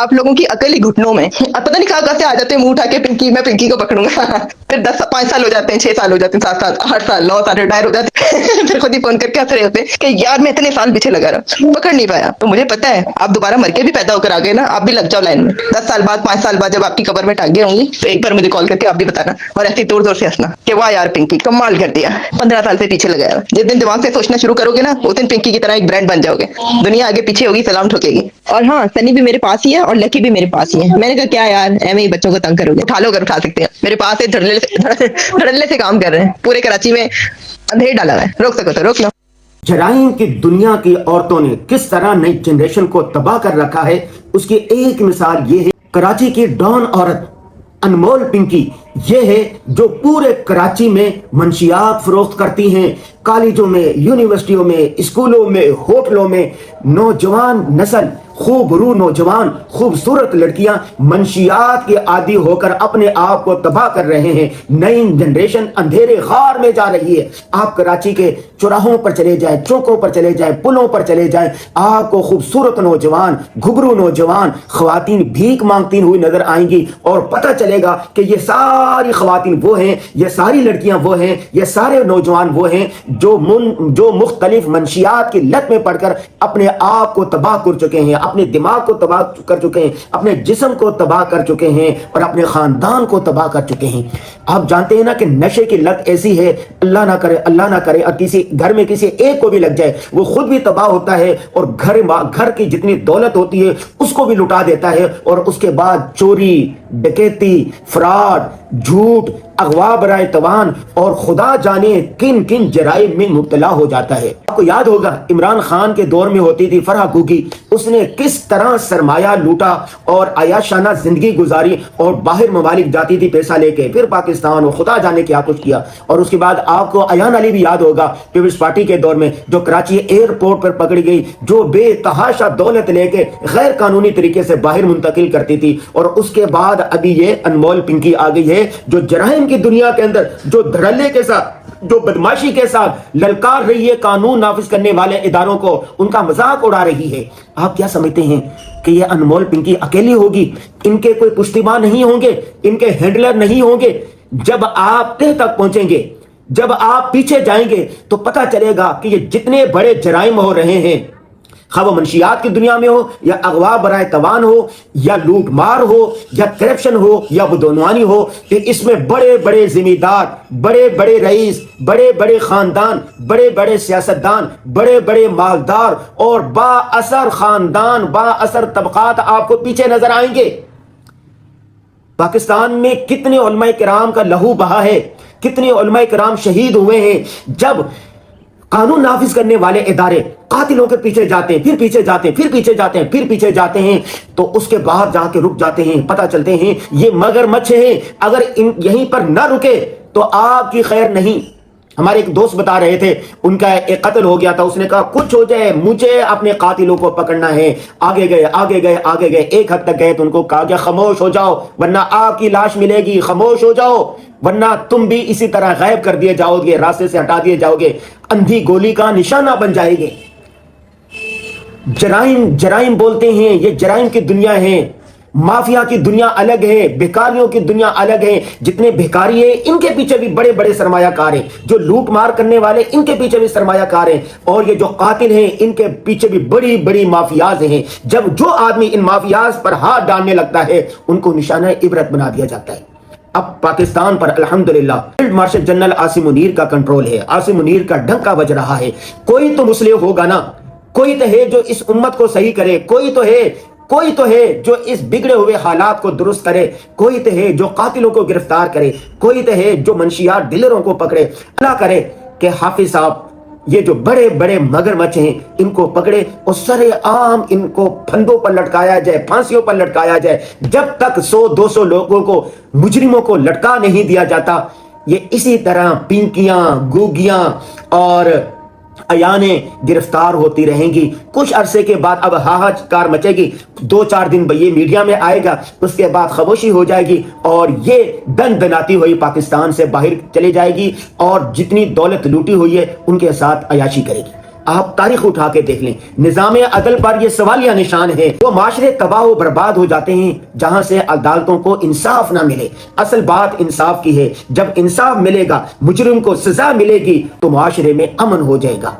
आप लोगों की अकल ही घुटनों में। अब पता नहीं कहाँ से आ जाते हैं मुंह उठा के, पिंकी मैं पिंकी को पकड़ूंगा। फिर 5 साल हो जाते हैं, 6 साल हो जाते हैं, 7 साल, 8 साल, 9 साल रिटायर हो जाते हैं। फिर खुद ही फोन करके हंस रहे होते हैं कि यार मैं इतने साल पीछे लगा रहा, पकड़ नहीं पाया। तो मुझे पता है आप दोबारा मर के भी पैदा होकर आ गए ना, आप भी लग जाओ लाइन में। 10 साल बाद, 5 साल बाद जब आपकी कब्र में टांगे होंगी तो एक बार मुझे कॉल करके आप भी बताना, और ऐसे जोर जोर से हंसना कि वाह यार पिंकी कमाल कर दिया, 15 साल से पीछे लगाया। जिस दिन दिमाग से सोचना शुरू करोगे ना, उस दिन पिंकी की तरह एक ब्रांड बन जाओगे, दुनिया आगे पीछे होगी, सलाम ठोकेगी। और हाँ, सनी भी मेरे पास ही है और लकी भी मेरे पास ही है। मैंने कहा क्या यार ऐਵੇਂ ही बच्चों को तंग करोगे, उठा लो अगर उठा सकते हैं। मेरे पास है, धड़ल्ले से काम कर रहे हैं, पूरे कराची में अंधेर डाला हुआ है, रोक सको तो रोक लो। जराइम की दुनिया की औरतों ने किस तरह नई जनरेशन को तबाह कर रखा है, उसकी एक मिसाल ये है कराची की डॉन औरत अनमोल पिंकी। ये है जो पूरे कराची में मंशियात फरोख्त करती हैं, कॉलेजों में, यूनिवर्सिटियों में, स्कूलों में, होटलों में। नौजवान नस्ल, खूबरू नौजवान, खूबसूरत लड़कियां मंशियात के आदी होकर अपने आप को तबाह कर रहे हैं। नई जनरेशन अंधेरे खार में जा रही है। आप कराची के चौराहों पर चले जाएं, चौकों पर चले जाएं, पुलों पर चले जाएं, आपको खूबसूरत नौजवान, घुघरू नौजवान, खवातीन भीख मांगती हुई नजर आएंगी, और पता चलेगा कि ये सारी खवातीन वो हैं, ये सारी लड़कियां वो हैं, ये सारे नौजवान वो हैं जो मुख्तलिफ मंशियात की लत में पड़कर अपने आप को तबाह कर चुके हैं, अपने दिमाग को तबाह कर चुके हैं, अपने जिस्म को तबाह कर चुके हैं और अपने खानदान को तबाह कर चुके हैं। आप जानते हैं ना कि नशे की लत ऐसी है, अल्लाह ना करे, अल्लाह ना करे, और किसी घर में किसी एक को भी लग जाए, वो खुद भी तबाह होता है और घर की जितनी दौलत होती है उसको भी लुटा देता है, और उसके बाद चोरी, डकैती, फ्रॉड, झूठ, अगवा बराए तवान और खुदा जाने किन किन जराइम में मुब्तला हो जाता है। आपको याद होगा इमरान खान के दौर में होती थी फरहा कुकी, उसने किस तरह सरमाया लूटा और आयाशाना जिंदगी गुजारी, और बाहर ममालिक जाती थी पैसा लेके, फिर पाकिस्तान, और खुदा जाने क्या कुछ किया। और उसके बाद आपको अयान अली भी याद होगा पीपल्स पार्टी के दौर में, जो कराची एयरपोर्ट पर पकड़ी गई, जो बेतहाशा दौलत लेके गैर कानूनी तरीके से बाहर मुंतकिल करती थी। और उसके बाद अभी ये अनमोल पिंकी आ गई है, जो जराइम की दुनिया के अंदर, जो धड़ल्ले के साथ, जो बदमाशी के साथ ललकार रही है कानून नाफिज करने वाले इदारों को, उनका मजाक उड़ा रही है। आप क्या समझते हैं कि ये अनमोल पिंकी अकेली होगी? इनके कोई पुश्तिबान नहीं होंगे, इनके हैंडलर नहीं होंगे। जब आप तह तक पहुंचेंगे, जब आप पीछे जाएंगे, तो पता चलेगा कि ये जितने बड़े जराइम हो रहे हैं, खा वो मंशियात की दुनिया में हो, या अगवा बराए तवान हो, या लूट मार हो, या करप्शन हो, या बदनवानी हो, कि इसमें बड़े बड़े जिम्मेदार, बड़े बड़े रईस, बड़े बड़े खानदान, बड़े बड़े सियासतदान, बड़े बड़े मालदार और बाअसर खानदान, बाअसर तबकात आपको पीछे नजर आएंगे। पाकिस्तान में कितने उलमाए किराम का लहू बहा है, कितने उलमाए किराम शहीद हुए हैं, जब कानून नाफिज करने वाले इदारे कातिलों के पीछे जाते हैं, फिर पीछे जाते हैं, फिर पीछे जाते हैं, फिर पीछे जाते हैं, तो उसके बाद जाके रुक जाते हैं। पता चलते हैं ये मगरमच्छ हैं, अगर यहीं पर ना रुके तो आपकी खैर नहीं। हमारे एक दोस्त बता रहे थे, उनका एक कत्ल हो गया था, उसने कहा कुछ हो जाए मुझे अपने कातिलों को पकड़ना है। आगे गए, आगे गए, आगे गए, एक हद तक गए तो उनको कहा गया खामोश हो जाओ वरना आपकी लाश मिलेगी, खामोश हो जाओ वरना तुम भी इसी तरह गायब कर दिए जाओगे, रास्ते से हटा दिए जाओगे, अंधी गोली का निशाना बन जाएंगे। जराइम बोलते हैं, ये जराइम की दुनिया है। माफिया की दुनिया अलग है, भिखारियों की दुनिया अलग है। जितने भिखारी हैं इनके पीछे भी बड़े बड़े सरमायाकार हैं, जो लूट मार करने वाले इनके पीछे भी सरमायाकार हैं, और ये जो कातिल हैं इनके पीछे भी बड़ी बड़ी माफियाज हैं। जब जो आदमी इन माफियाज पर हाथ डालने लगता है उनको निशाना इबरत बना दिया जाता है। अब पाकिस्तान पर अल्हम्दुलिल्लाह field marshal general Asim Munir का कंट्रोल है, आसिम मुनीर का डंका बज रहा है। कोई तो मुस्लिम होगा ना, कोई तो है जो इस उम्मत को सही करे, कोई तो है जो इस बिगड़े हुए हालात को दुरुस्त करे, कोई तो है जो कातिलों को गिरफ्तार करे, कोई तो है जो मंशियात डीलरों को पकड़े। अल्लाह करे कि हाफिज साहब ये जो बड़े बड़े मगरमच्छ हैं इनको पकड़े और सरे आम इनको फंदों पर लटकाया जाए, फांसियों पर लटकाया जाए। जब तक 100-200 लोगों को, मुजरिमों को लटका नहीं दिया जाता, ये इसी तरह पिंकियां, गुगियां और अयाने गिरफ्तार होती रहेंगी। कुछ अरसे के बाद अब हाहाकार मचेगी, 2-4 दिन ये मीडिया में आएगा, उसके बाद खामोशी हो जाएगी और ये दनाती हुई पाकिस्तान से बाहर चली जाएगी और जितनी दौलत लूटी हुई है उनके साथ अयाशी करेगी। آپ تاریخ اٹھا کے دیکھ لیں، نظام عدل پر یہ سوالیہ نشان ہے۔ وہ معاشرے تباہ و برباد ہو جاتے ہیں جہاں سے عدالتوں کو انصاف نہ ملے۔ اصل بات انصاف کی ہے، جب انصاف ملے گا، مجرم کو سزا ملے گی تو معاشرے میں امن ہو جائے گا۔